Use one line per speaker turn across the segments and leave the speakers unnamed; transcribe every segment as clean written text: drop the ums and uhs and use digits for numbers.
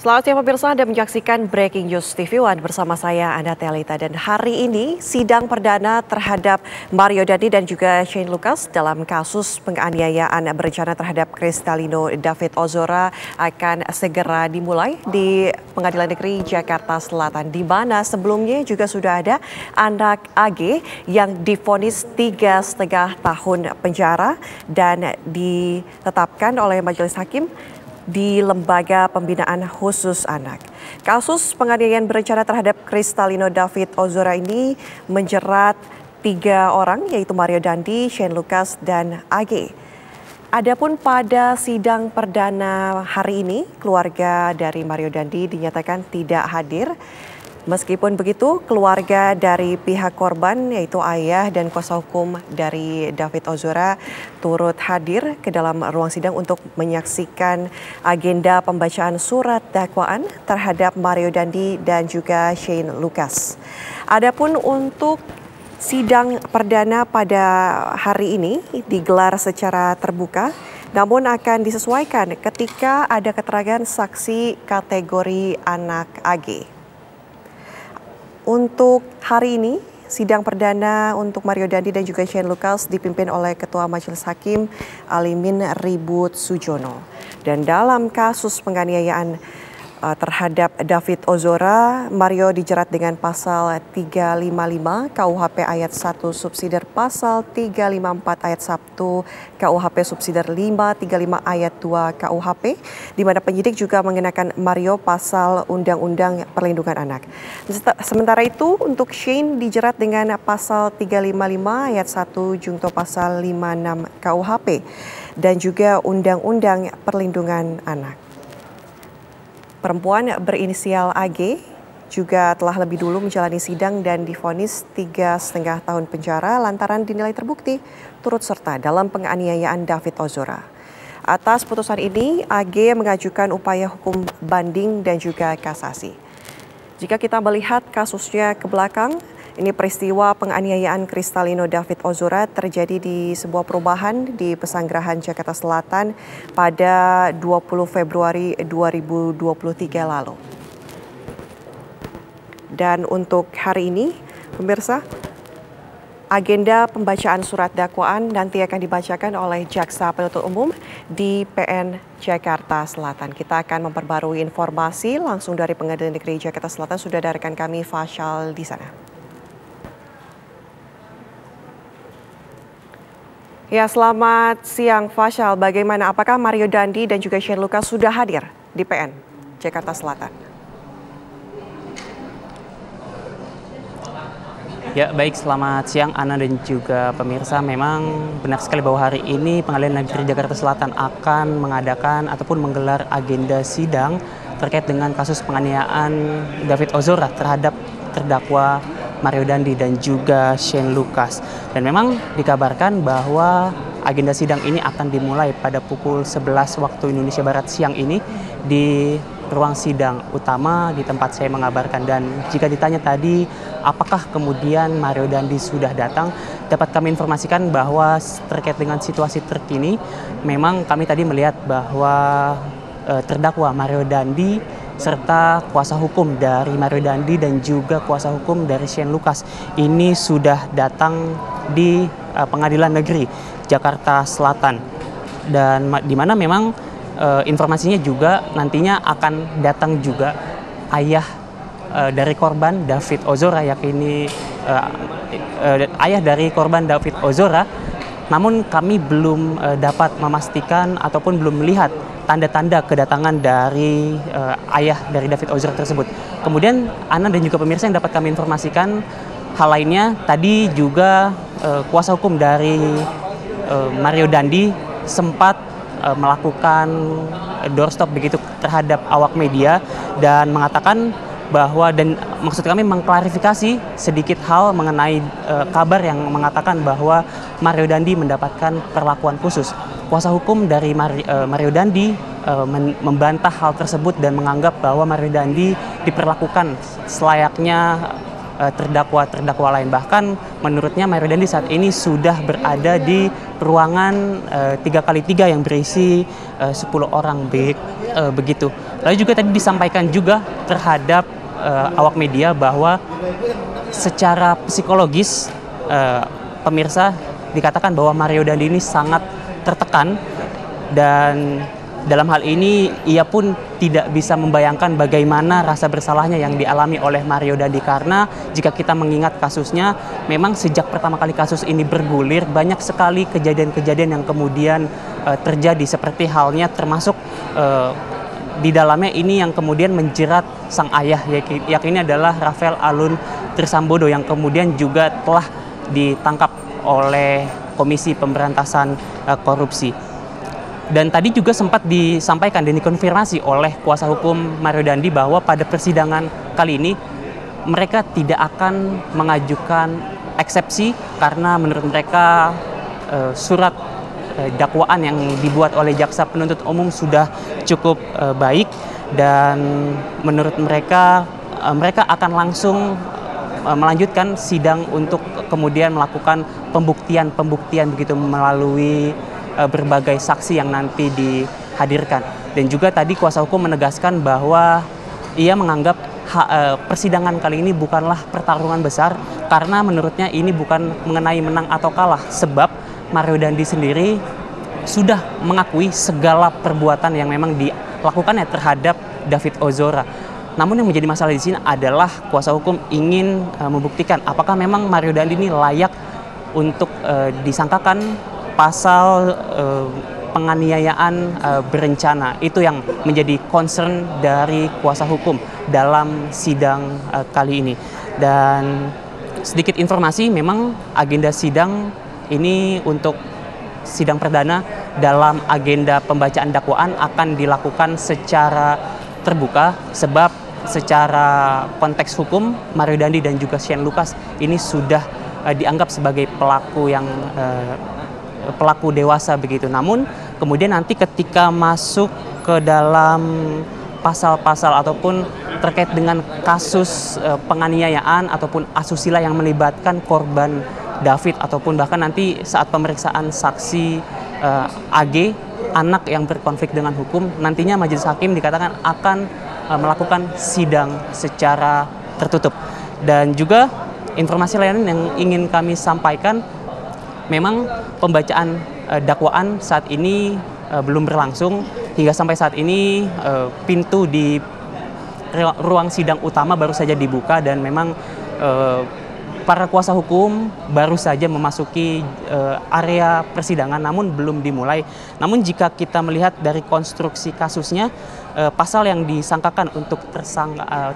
Selamat siang pemirsa, Anda menyaksikan Breaking News TV One bersama saya Anda Telita. Dan hari ini sidang perdana terhadap Mario Dandi dan juga Shane Lucas dalam kasus penganiayaan berencana terhadap Kristalino David Ozora akan segera dimulai di Pengadilan Negeri Jakarta Selatan, di mana sebelumnya juga sudah ada anak AG yang divonis 3,5 tahun penjara dan ditetapkan oleh Majelis Hakim di Lembaga Pembinaan Khusus Anak. Kasus penganiayaan berencana terhadap Kristalino David Ozora ini menjerat 3 orang, yaitu Mario Dandi, Shane Lucas, dan AG. Adapun pada sidang perdana hari ini, keluarga dari Mario Dandi dinyatakan tidak hadir. Meskipun begitu, keluarga dari pihak korban yaitu ayah dan kuasa hukum dari David Ozora turut hadir ke dalam ruang sidang untuk menyaksikan agenda pembacaan surat dakwaan terhadap Mario Dandi dan juga Shane Lucas. Adapun untuk sidang perdana pada hari ini digelar secara terbuka, namun akan disesuaikan ketika ada keterangan saksi kategori anak AG. Untuk hari ini, sidang perdana untuk Mario Dandi dan juga Shane Lucas dipimpin oleh Ketua Majelis Hakim Alimin Ribut Sujono. Dan dalam kasus penganiayaan terhadap David Ozora, Mario dijerat dengan pasal 355 KUHP ayat 1 subsidiar pasal 354 ayat 1 KUHP subsidiar 535 ayat 2 KUHP, di mana penyidik juga mengenakan Mario pasal Undang-Undang Perlindungan Anak. Sementara itu untuk Shane dijerat dengan pasal 355 ayat 1 jungto pasal 56 KUHP dan juga Undang-Undang Perlindungan Anak. Perempuan berinisial AG juga telah lebih dulu menjalani sidang dan divonis 3,5 tahun penjara lantaran dinilai terbukti turut serta dalam penganiayaan David Ozora. Atas putusan ini, AG mengajukan upaya hukum banding dan juga kasasi. Jika kita melihat kasusnya ke belakang, ini peristiwa penganiayaan Kristalino David Ozora terjadi di sebuah perumahan di Pesanggerahan Jakarta Selatan pada 20 Februari 2023 lalu. Dan untuk hari ini, pemirsa, agenda pembacaan surat dakwaan nanti akan dibacakan oleh Jaksa Penuntut Umum di PN Jakarta Selatan. Kita akan memperbarui informasi langsung dari Pengadilan Negeri Jakarta Selatan. Sudah ada rekan kami Fashal di sana. Ya, selamat siang Fashal. Bagaimana, apakah Mario Dandi dan juga Shane Lucas sudah hadir di PN Jakarta Selatan?
Ya, baik, selamat siang Ana dan juga pemirsa. Memang benar sekali bahwa hari ini Pengadilan Negeri Jakarta Selatan akan mengadakan ataupun menggelar agenda sidang terkait dengan kasus penganiayaan David Ozora terhadap terdakwa Mario Dandi dan juga Shane Lucas. Dan memang dikabarkan bahwa agenda sidang ini akan dimulai pada pukul 11 waktu Indonesia Barat siang ini di ruang sidang utama di tempat saya mengabarkan. Dan jika ditanya tadi apakah kemudian Mario Dandi sudah datang, dapat kami informasikan bahwa terkait dengan situasi terkini memang kami tadi melihat bahwa terdakwa Mario Dandi serta kuasa hukum dari Mario Dandi dan juga kuasa hukum dari Shane Lucas ini sudah datang di Pengadilan Negeri Jakarta Selatan. Dan di mana memang informasinya juga nantinya akan datang juga ayah dari korban David Ozora, yakni ayah dari korban David Ozora. Namun kami belum dapat memastikan ataupun belum melihat tanda-tanda kedatangan dari ayah dari David Ozora tersebut. Kemudian Ana dan juga pemirsa yang dapat kami informasikan hal lainnya, tadi juga kuasa hukum dari Mario Dandi sempat melakukan doorstop begitu terhadap awak media dan mengatakan bahwa, dan maksud kami mengklarifikasi sedikit hal mengenai kabar yang mengatakan bahwa Mario Dandi mendapatkan perlakuan khusus. Kuasa hukum dari Mario Dandi membantah hal tersebut dan menganggap bahwa Mario Dandi diperlakukan selayaknya terdakwa-terdakwa lain. Bahkan menurutnya Mario Dandi saat ini sudah berada di ruangan 3x3 yang berisi 10 orang begitu. Lalu juga tadi disampaikan juga terhadap awak media bahwa secara psikologis pemirsa dikatakan bahwa Mario Dandi ini sangat tertekan, dan dalam hal ini ia pun tidak bisa membayangkan bagaimana rasa bersalahnya yang dialami oleh Mario Dandi, karena jika kita mengingat kasusnya, memang sejak pertama kali kasus ini bergulir banyak sekali kejadian-kejadian yang kemudian terjadi, seperti halnya termasuk di dalamnya ini yang kemudian menjerat sang ayah, yakni adalah Rafael Alun Trisambodo, yang kemudian juga telah ditangkap oleh Komisi Pemberantasan Korupsi. Dan tadi juga sempat disampaikan dan dikonfirmasi oleh kuasa hukum Mario Dandi bahwa pada persidangan kali ini mereka tidak akan mengajukan eksepsi, karena menurut mereka surat dakwaan yang dibuat oleh jaksa penuntut umum sudah cukup baik, dan menurut mereka akan langsung melanjutkan sidang untuk kemudian melakukan pembuktian begitu melalui berbagai saksi yang nanti dihadirkan. Dan juga tadi kuasa hukum menegaskan bahwa ia menganggap persidangan kali ini bukanlah pertarungan besar, karena menurutnya ini bukan mengenai menang atau kalah, sebab Mario Dandi sendiri sudah mengakui segala perbuatan yang memang dilakukannya terhadap David Ozora. Namun yang menjadi masalah di sini adalah kuasa hukum ingin membuktikan apakah memang Mario Dandi ini layak untuk disangkakan pasal penganiayaan berencana. Itu yang menjadi concern dari kuasa hukum dalam sidang kali ini. Dan sedikit informasi, memang agenda sidang ini untuk sidang perdana dalam agenda pembacaan dakwaan akan dilakukan secara terbuka, sebab secara konteks hukum Mario Dandi dan juga Shane Lucas ini sudah dianggap sebagai pelaku dewasa begitu. Namun kemudian nanti ketika masuk ke dalam pasal-pasal ataupun terkait dengan kasus penganiayaan ataupun asusila yang melibatkan korban David, ataupun bahkan nanti saat pemeriksaan saksi AG, anak yang berkonflik dengan hukum, nantinya majelis hakim dikatakan akan melakukan sidang secara tertutup. Dan juga informasi lain yang ingin kami sampaikan, memang pembacaan dakwaan saat ini belum berlangsung. Hingga sampai saat ini pintu di ruang sidang utama baru saja dibuka, dan memang para kuasa hukum baru saja memasuki area persidangan, namun belum dimulai. Namun jika kita melihat dari konstruksi kasusnya, pasal yang disangkakan untuk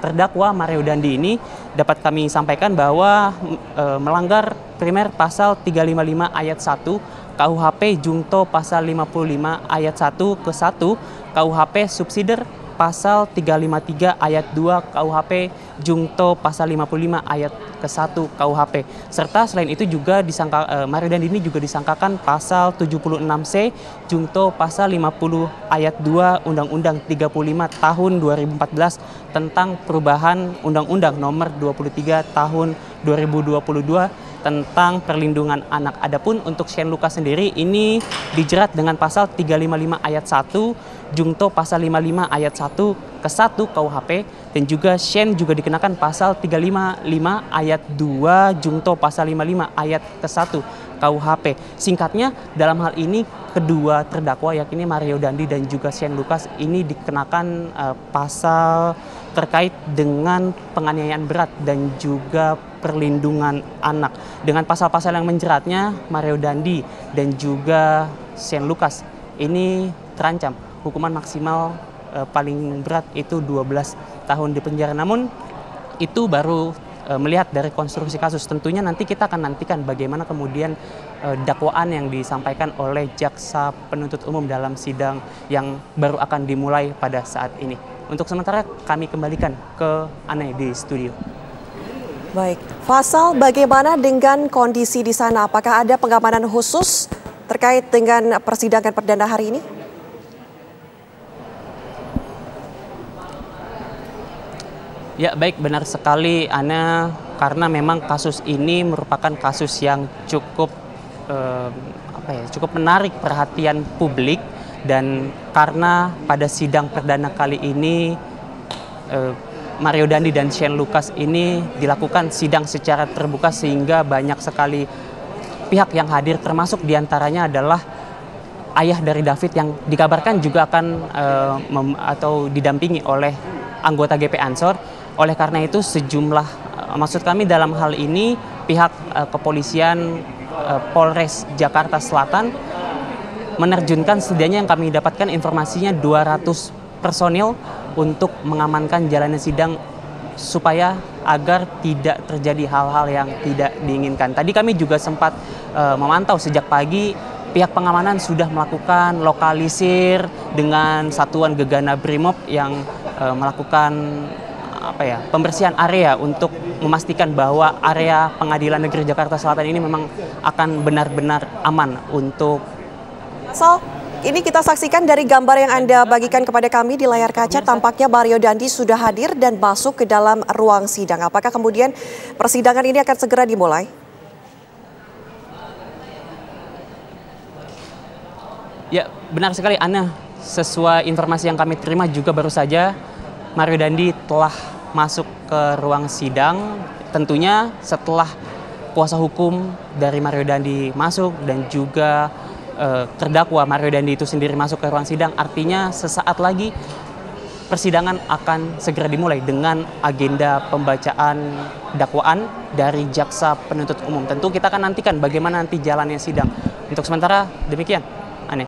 terdakwa Mario Dandi ini dapat kami sampaikan bahwa melanggar primer pasal 355 ayat 1 KUHP Jungto pasal 55 ayat 1 ke 1 KUHP subsider pasal 353 ayat 2 KUHP Jungto pasal 55 ayat ke-1 KUHP. Serta selain itu juga Mario Dandi ini juga disangkakan pasal 76C Jungto pasal 50 ayat 2 Undang-Undang 35 tahun 2014 tentang perubahan Undang-Undang nomor 23 tahun 2022 tentang perlindungan anak. Adapun untuk Shane Lucas sendiri ini dijerat dengan pasal 355 ayat 1 Jungto pasal 55 ayat 1 ke 1 KUHP, dan juga Shane juga dikenakan pasal 355 ayat 2 Jungto pasal 55 ayat ke 1 KUHP. Singkatnya, dalam hal ini kedua terdakwa yakni Mario Dandi dan juga Shane Lucas ini dikenakan pasal terkait dengan penganiayaan berat dan juga perlindungan anak. Dengan pasal-pasal yang menjeratnya, Mario Dandi dan juga Shane Lucas ini terancam hukuman maksimal paling berat itu 12 tahun di penjara. Namun itu baru melihat dari konstruksi kasus. Tentunya nanti kita akan nantikan bagaimana kemudian dakwaan yang disampaikan oleh jaksa penuntut umum dalam sidang yang baru akan dimulai pada saat ini. Untuk sementara kami kembalikan ke Ane di studio.
Baik, Faisal, bagaimana dengan kondisi di sana? Apakah ada pengamanan khusus terkait dengan persidangan perdana hari ini?
Ya, baik, benar sekali Ana. karena memang kasus ini merupakan kasus yang cukup cukup menarik perhatian publik, dan karena pada sidang perdana kali ini Mario Dandi dan Shane Lucas ini dilakukan sidang secara terbuka sehingga banyak sekali pihak yang hadir, termasuk diantaranya adalah ayah dari David yang dikabarkan juga akan atau didampingi oleh anggota GP Ansor. Oleh karena itu maksud kami dalam hal ini pihak kepolisian Polres Jakarta Selatan menerjunkan, setidaknya yang kami dapatkan informasinya 200 personil untuk mengamankan jalannya sidang supaya agar tidak terjadi hal-hal yang tidak diinginkan. Tadi kami juga sempat memantau sejak pagi, pihak pengamanan sudah melakukan lokalisir dengan satuan Gegana Brimob yang melakukan pembersihan area untuk memastikan bahwa area Pengadilan Negeri Jakarta Selatan ini memang akan benar-benar aman untuk.
Ini kita saksikan dari gambar yang Anda bagikan kepada kami di layar kaca, tampaknya Mario Dandi sudah hadir dan masuk ke dalam ruang sidang. Apakah kemudian persidangan ini akan segera dimulai?
Ya, benar sekali Ana. Sesuai informasi yang kami terima juga baru saja Mario Dandi telah masuk ke ruang sidang. Tentunya setelah kuasa hukum dari Mario Dandi masuk dan juga terdakwa Mario Dandi itu sendiri masuk ke ruang sidang, artinya sesaat lagi persidangan akan segera dimulai dengan agenda pembacaan dakwaan dari jaksa penuntut umum. Tentu kita akan nantikan bagaimana nanti jalannya sidang. Untuk sementara demikian.